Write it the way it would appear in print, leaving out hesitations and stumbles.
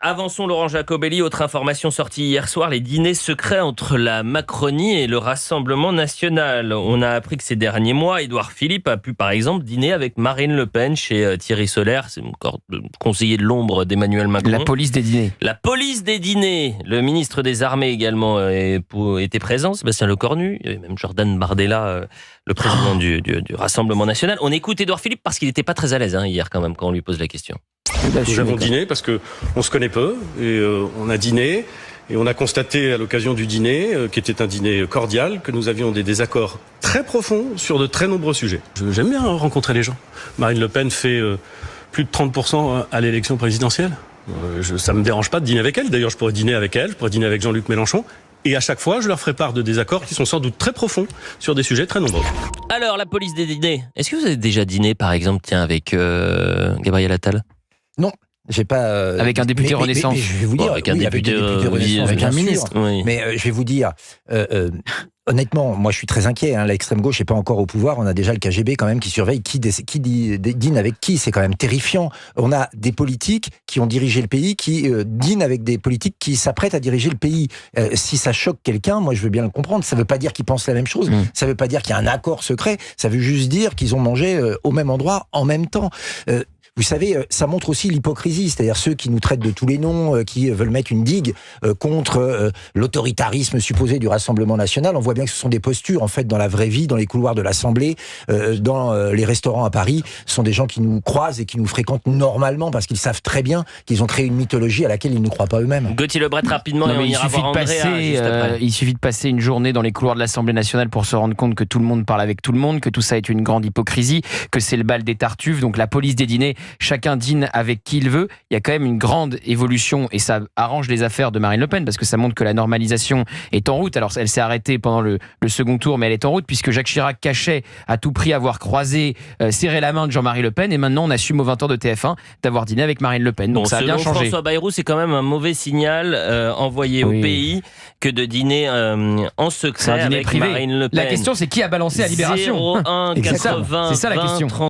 Avançons Laurent Jacobelli. Autre information sortie hier soir, les dîners secrets entre la Macronie et le Rassemblement national. On a appris que ces derniers mois, Édouard Philippe a pu par exemple dîner avec Marine Le Pen chez Thierry Solère, c'est encore le conseiller de l'ombre d'Emmanuel Macron. La police des dîners. La police des dîners. Le ministre des Armées également était présent, Sébastien Lecornu. Il y avait même Jordan Bardella, le président du Rassemblement national. On écoute Édouard Philippe parce qu'il n'était pas très à l'aise hier quand même quand on lui pose la question. Nous avons dîné parce qu'on se connaît peu et on a dîné et on a constaté à l'occasion du dîner, qui était un dîner cordial, que nous avions des désaccords très profonds sur de très nombreux sujets. J'aime bien rencontrer les gens. Marine Le Pen fait plus de 30% à l'élection présidentielle. Ça ne me dérange pas de dîner avec elle. D'ailleurs, je pourrais dîner avec elle, je pourrais dîner avec Jean-Luc Mélenchon. Et à chaque fois, je leur ferai part de désaccords qui sont sans doute très profonds sur des sujets très nombreux. Alors, la police des dîners. Est-ce que vous avez déjà dîné, par exemple, avec Gabriel Attal ? Non, j'ai pas. Avec un député Renaissance. Mais je vais vous dire, avec un député Renaissance, avec bien un sûr. ministre. Oui. Mais je vais vous dire, honnêtement, moi je suis très inquiet. L'extrême gauche n'est pas encore au pouvoir. On a déjà le KGB quand même qui surveille qui dîne avec qui. C'est quand même terrifiant. On a des politiques qui ont dirigé le pays, qui dînent avec des politiques qui s'apprêtent à diriger le pays. Si ça choque quelqu'un, moi je veux bien le comprendre. Ça ne veut pas dire qu'ils pensent la même chose. Ça ne veut pas dire qu'il y a un accord secret. Ça veut juste dire qu'ils ont mangé au même endroit en même temps. Vous savez, ça montre aussi l'hypocrisie, c'est-à-dire ceux qui nous traitent de tous les noms, qui veulent mettre une digue contre l'autoritarisme supposé du Rassemblement national. On voit bien que ce sont des postures, en fait, dans la vraie vie, dans les couloirs de l'Assemblée, dans les restaurants à Paris. Ce sont des gens qui nous croisent et qui nous fréquentent normalement parce qu'ils savent très bien qu'ils ont créé une mythologie à laquelle ils ne croient pas eux-mêmes. Gauthier Lebret, rapidement, et on ira voir Andrea juste après. Il suffit de passer une journée dans les couloirs de l'Assemblée nationale pour se rendre compte que tout le monde parle avec tout le monde, que tout ça est une grande hypocrisie, que c'est le bal des tartuffes, donc la police des dîners. Chacun dîne avec qui il veut. Il y a quand même une grande évolution et ça arrange les affaires de Marine Le Pen parce que ça montre que la normalisation est en route. Alors elle s'est arrêtée pendant le second tour, mais elle est en route puisque Jacques Chirac cachait à tout prix avoir croisé, serré la main de Jean-Marie Le Pen et maintenant on assume aux 20h de TF1 d'avoir dîné avec Marine Le Pen. Donc ça a bien changé. François Bayrou, c'est quand même un mauvais signal envoyé au pays que de dîner en secret avec privé. Marine Le Pen. La question c'est qui a balancé à Libération. 01 80 c'est ça la question. 20 30.